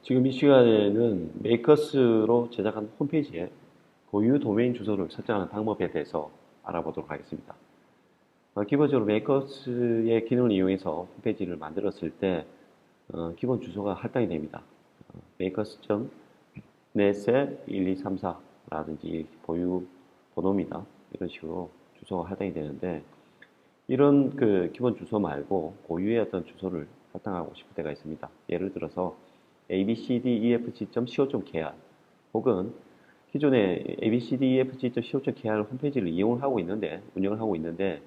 지금 이 시간에는 메이커스로 제작한 홈페이지에 고유 도메인 주소를 설정하는 방법에 대해서 알아보도록 하겠습니다. 기본적으로 메이커스의 기능을 이용해서 홈페이지를 만들었을 때 기본 주소가 할당이 됩니다. makers.net에 1234라든지 보유 번호입니다. 이런 식으로 주소가 할당이 되는데 이런 그 기본 주소 말고 고유의 어떤 주소를 할당하고 싶을 때가 있습니다. 예를 들어서 abcdefg.co.kr 혹은 기존에 abcdefg.co.kr 홈페이지를 운영을 하고 있는데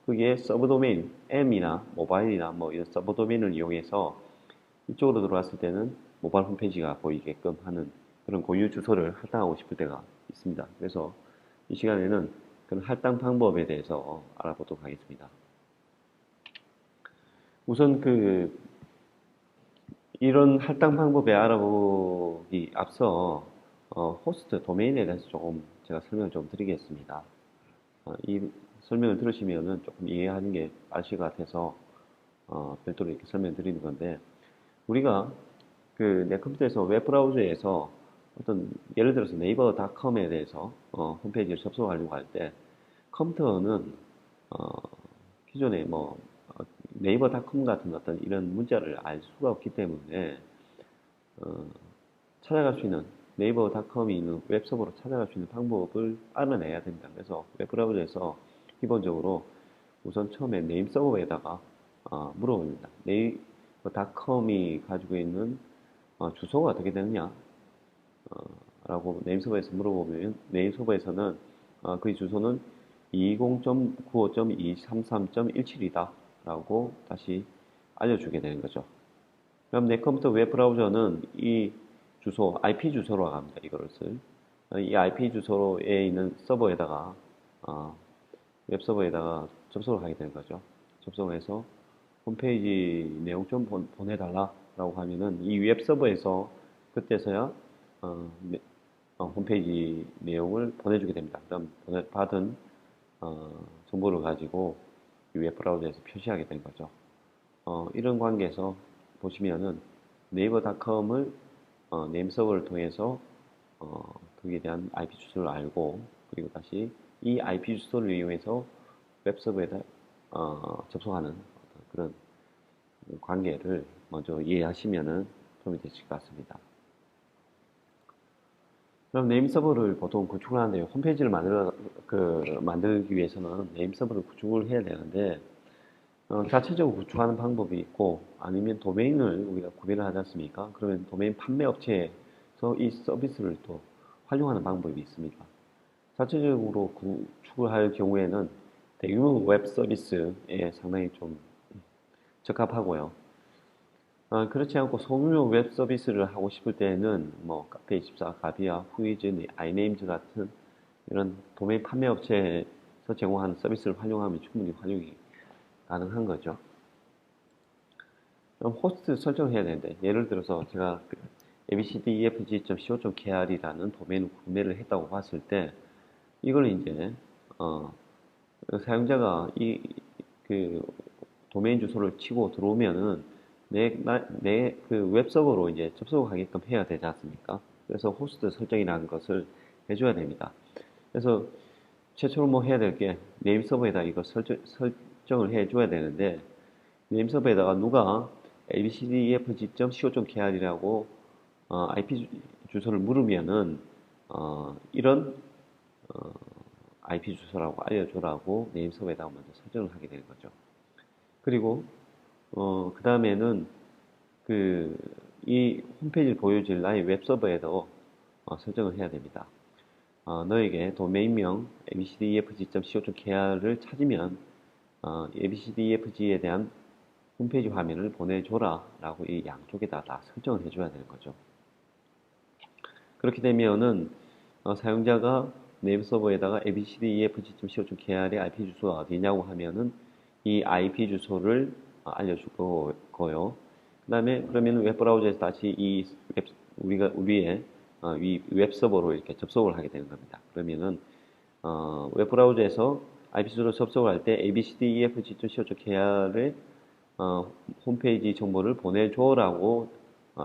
거기에 서브 도메인 M이나 모바일이나 뭐 이런 서브 도메인을 이용해서 이쪽으로 들어왔을 때는 모바일 홈페이지가 보이게끔 하는 그런 고유 주소를 할당하고 싶을 때가 있습니다. 그래서 이 시간에는 그런 할당 방법에 대해서 알아보도록 하겠습니다. 우선 이런 할당 방법에 알아보기 앞서 호스트 도메인에 대해서 조금 제가 설명을 좀 드리겠습니다. 이 설명을 들으시면은 조금 이해하는 게 빠르실 것 같아서 별도로 이렇게 설명드리는 건데 우리가 내 컴퓨터에서 웹브라우저에서 어떤 예를 들어서 네이버닷컴에 대해서 홈페이지를 접속하려고 할 때 컴퓨터는 기존에 네이버닷컴 같은 어떤 이런 문자를 알 수가 없기 때문에 어, 찾아갈 수 있는 네이버닷컴이 있는 웹서버로 찾아갈 수 있는 방법을 알아내야 됩니다. 그래서 웹브라우저에서 기본적으로 우선 처음에 네임 서버에다가 물어봅니다. 네이버닷컴이 가지고 있는 주소가 어떻게 되느냐 라고 네임 서버에서 물어보면 네임 서버에서는 그 주소는 20.95.233.17이다 라고 다시 알려주게 되는 거죠. 그럼 내 컴퓨터 웹브라우저는 이 주소, IP 주소로 합니다. 이것을. 이 IP 주소에 있는 서버에다가, 웹 서버에다가 접속을 하게 되는 거죠. 접속을 해서 홈페이지 내용 좀 보내달라라고 하면은 이 웹 서버에서 그때서야 홈페이지 내용을 보내주게 됩니다. 그럼 받은 정보를 가지고 이 웹 브라우저에서 표시하게 된 거죠. 이런 관계에서 보시면은 네이버닷컴을 네임 서버를 통해서 거기에 대한 IP 주소를 알고 그리고 다시 이 IP 주소를 이용해서 웹 서버에다 접속하는 그런 관계를 먼저 이해하시면은 도움이 되실 것 같습니다. 그럼 네임 서버를 보통 구축을 하는데 홈페이지를 만들기 위해서는 네임 서버를 구축을 해야 되는데 자체적으로 구축하는 방법이 있고 아니면 도메인을 우리가 구매를 하지 않습니까? 그러면 도메인 판매 업체에서 이 서비스를 또 활용하는 방법이 있습니다. 자체적으로 구축을 할 경우에는 대규모 웹 서비스에 상당히 좀 적합하고요. 그렇지 않고 소규모 웹 서비스를 하고 싶을 때는 뭐 카페24, 가비아, 후이즈, 아이네임즈 같은 이런 도메인 판매 업체에서 제공하는 서비스를 활용하면 충분히 활용이 가능한 거죠. 그럼 호스트 설정을 해야 되는데 예를 들어서 제가 abcdefg.co.kr이라는 도메인을 구매를 했다고 봤을 때 이걸 이제 사용자가 그 도메인 주소를 치고 들어오면은 내 그 웹서버로 이제 접속하게끔 해야 되지 않습니까? 그래서 호스트 설정이라는 것을 해줘야 됩니다. 그래서 최초로 뭐 해야 될 게 네임 서버에다 이거 설정을 해줘야 되는데 네임 서버에다가 누가 abcdefg.co.kr이라고 IP 주소를 물으면은 이런 IP 주소라고 알려줘라고 네임 서버에다가 먼저 설정을 하게 되는 거죠. 그리고 그 다음에는 이 홈페이지를 보여줄 나의 웹서버에도 설정을 해야 됩니다. 너에게 도메인명 abcdefg.co.kr을 찾으면 abcdefg에 대한 홈페이지 화면을 보내줘라 라고 이 양쪽에다 다 설정을 해줘야 되는 거죠. 그렇게 되면은 사용자가 네임 서버에다가 abcdefg.co.kr의 IP 주소가 어디냐고 하면은 이 IP 주소를 알려줄 거고요. 그 다음에 그러면 웹브라우저에서 다시 우리의 이 웹서버로 이렇게 접속을 하게 되는 겁니다. 그러면은 웹브라우저에서 IP 주소로 접속을 할 때 abcdefg.co.kr의 홈페이지 정보를 보내줘라고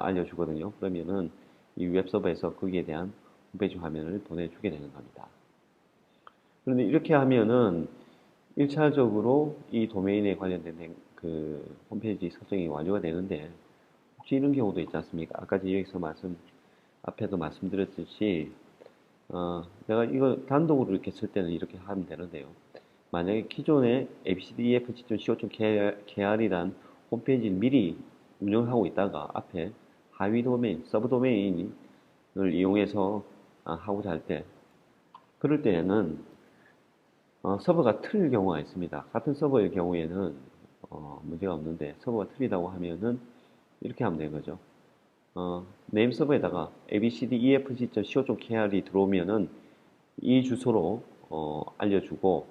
알려주거든요. 그러면은 이 웹서버에서 거기에 대한 홈페이지 화면을 보내주게 되는 겁니다. 그런데 이렇게 하면은 1차적으로 이 도메인에 관련된 그 홈페이지 설정이 완료가 되는데, 혹시 이런 경우도 있지 않습니까? 아까 여기서 앞에도 말씀드렸듯이, 내가 이거 단독으로 이렇게 쓸 때는 이렇게 하면 되는데요. 만약에 기존에 abcdefg.co.kr이란 홈페이지를 미리 운영하고 있다가 앞에 하위 도메인, 서브 도메인을 이용해서 하고자 할 때, 그럴 때에는 서버가 틀릴 경우가 있습니다. 같은 서버의 경우에는 문제가 없는데, 서버가 틀리다고 하면은 이렇게 하면 되는 거죠. 네임 서버에다가 abcdefg.co.kr이 들어오면은 이 주소로 알려주고,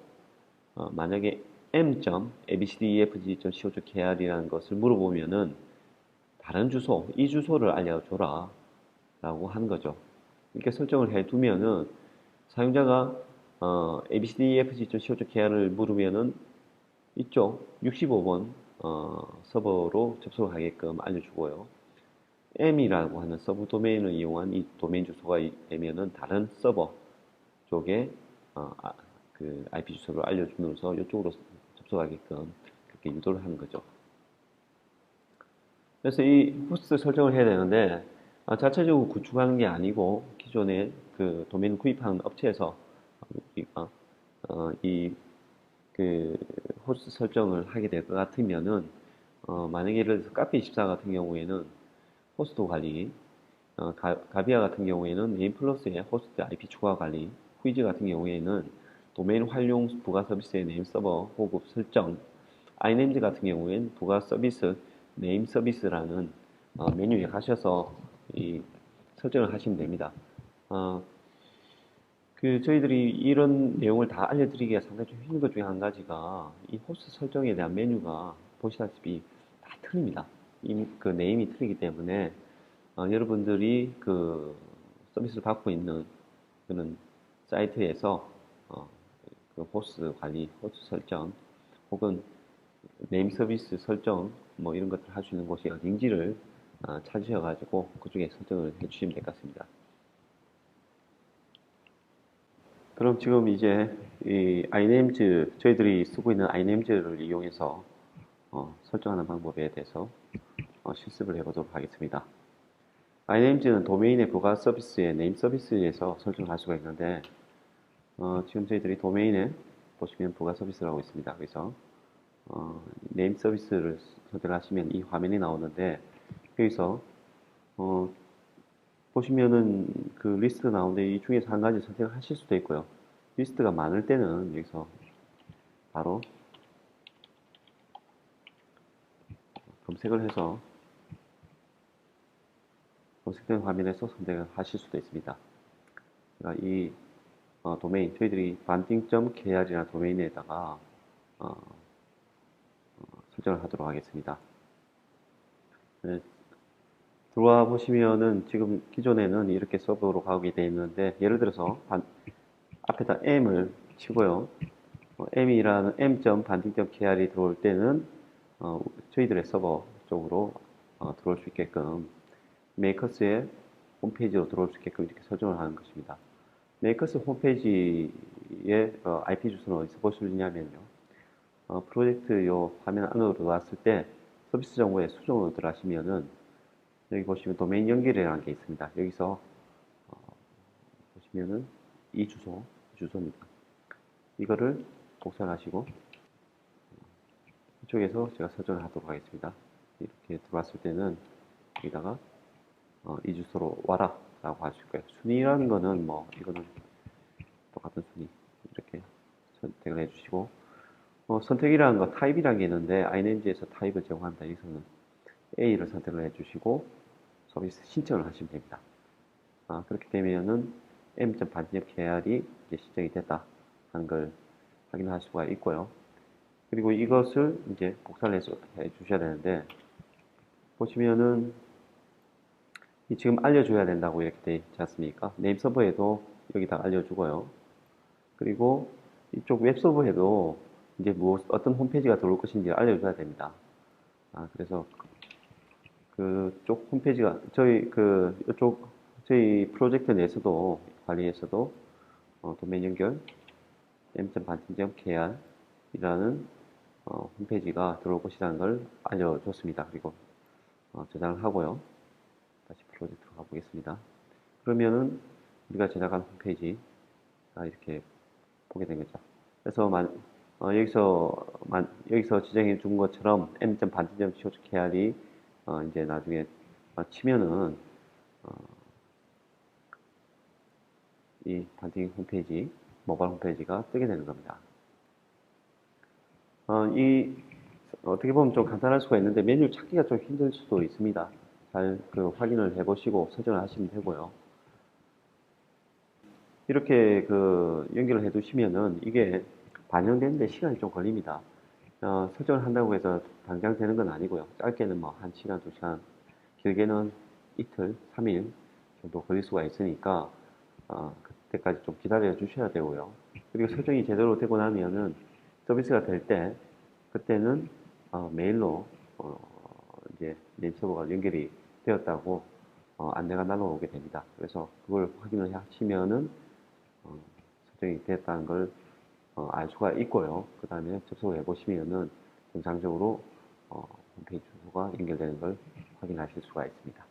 만약에 m.abcdefg.co.kr이라는 것을 물어보면은 다른 주소, 이 주소를 알려줘라 라고 하는 거죠. 이렇게 설정을 해두면은 사용자가 abcdefg.co.kr을 물으면은 이쪽 65번 서버로 접속하게끔 알려주고요. m이라고 하는 서브 도메인을 이용한 이 도메인 주소가 되면은 다른 서버 쪽에 그 IP 주소를 알려주면서 이쪽으로 접속하게끔 그렇게 유도를 하는 거죠. 그래서 이 호스트 설정을 해야 되는데, 자체적으로 구축하는 게 아니고 기존에 그 도메인 구입하는 업체에서 우리가 이그 호스트 설정을 하게 될 것 같으면은, 만약에 예를 들어서 카페24 같은 경우에는 호스트 관리, 가비아 같은 경우에는 네임 플러스의 호스트 IP 추가 관리, 후이즈 같은 경우에는 도메인 활용 부가 서비스의 네임 서버 호급 설정, 아이네임즈 같은 경우에는 부가 서비스 네임 서비스라는 메뉴에 가셔서 이 설정을 하시면 됩니다. 저희들이 이런 내용을 다 알려드리기가 상당히 좀 힘든 것 중에 한 가지가 이 호스트 설정에 대한 메뉴가 보시다시피 다 틀립니다. 그 네임이 틀리기 때문에 여러분들이 그 서비스를 받고 있는 그런 사이트에서 그 호스트 관리, 호스트 설정 혹은 네임 서비스 설정 뭐 이런 것들 할 수 있는 곳이 어딘지를 찾으셔가지고 그쪽에 설정을 해주시면 될 것 같습니다. 그럼 지금 이제 이 아이네임즈 저희들이 쓰고 있는 아이네임즈를 이용해서 설정하는 방법에 대해서 실습을 해보도록 하겠습니다. 아이네임즈는 도메인의 부가 서비스의 네임 서비스에서 설정할 수가 있는데, 지금 저희들이 도메인에 보시면 부가 서비스라고 있습니다. 그래서 네임 서비스를 선택하시면 이 화면이 나오는데, 여기서 보시면은 그 리스트 나오는데 이 중에서 한 가지 선택을 하실 수도 있고요. 리스트가 많을 때는 여기서 바로 검색을 해서 검색된 화면에서 선택을 하실 수도 있습니다. 제가 이 도메인, 저희들이 banting.kr이라는 도메인에다가 설정을 하도록 하겠습니다. 네, 들어와 보시면은 지금 기존에는 이렇게 서버로 가게 되어 있는데, 예를 들어서 앞에다 m을 치고요. m이라는 m.banting.kr이 들어올 때는 저희들의 서버 쪽으로 들어올 수 있게끔 메이커스의 홈페이지로 들어올 수 있게끔 이렇게 설정을 하는 것입니다. 메이커스 홈페이지의 IP 주소는 어디서 볼 수 있냐면요. 프로젝트 요 화면 안으로 들어왔을 때 서비스 정보에 수정으로 들어가시면은 여기 보시면 도메인 연결이라는 게 있습니다. 여기서 보시면은 이 주소입니다. 이거를 복사하시고 이쪽에서 제가 설정을 하도록 하겠습니다. 이렇게 들어왔을 때는 여기다가 이 주소로 와라 라고 하실 거예요. 순위라는 거는 뭐 이거는 똑같은 순위 이렇게 선택을 해주시고, 선택이라는 거 타입이라는 게 있는데 아이엔지에서 타입을 제공한다. 여기서는 A를 선택을 해주시고 서비스 신청을 하시면 됩니다. 그렇게 되면은 m.반지엽 계열이 이제 신청이 됐다 하는 걸 확인할 수가 있고요. 그리고 이것을 이제 복사를 해 주셔야 되는데, 보시면은 지금 알려줘야 된다고 이렇게 되어 있지 않습니까? 네임 서버에도 여기다 알려주고요. 그리고 이쪽 웹 서버에도 이제 어떤 홈페이지가 들어올 것인지 알려줘야 됩니다. 그래서 그쪽 홈페이지가 저희 프로젝트 내에서도 관리에서도 도메인 연결 m.반팀.kr이라는 홈페이지가 들어올 것이라는 걸 알려줬습니다. 그리고 저장을 하고요. 다시 프로젝트로 가보겠습니다. 그러면은 우리가 제작한 홈페이지가 이렇게 보게 된 거죠. 그래서 여기서 지정해 준 것처럼 m.반팀.kr이 이제 나중에 치면은 이 반팀 홈페이지, 모바일 홈페이지가 뜨게 되는 겁니다. 어떻게 보면 좀 간단할 수가 있는데 메뉴 찾기가 좀 힘들 수도 있습니다. 잘 확인을 해보시고 설정을 하시면 되고요. 이렇게 연결을 해 두시면은 이게 반영되는데 시간이 좀 걸립니다. 설정을 한다고 해서 당장 되는 건 아니고요. 짧게는 뭐 1시간, 2시간, 길게는 이틀, 3일 정도 걸릴 수가 있으니까 그때까지 좀 기다려 주셔야 되고요. 그리고 설정이 제대로 되고 나면은 서비스가 될 때 그때는 메일로 이제 메일 서버가 연결이 되었다고 안내가 날아오게 됩니다. 그래서 그걸 확인을 하시면은 설정이 됐다는 걸 알 수가 있고요. 그 다음에 접속을 해보시면은 정상적으로 홈페이지 주소가 연결되는 걸 확인하실 수가 있습니다.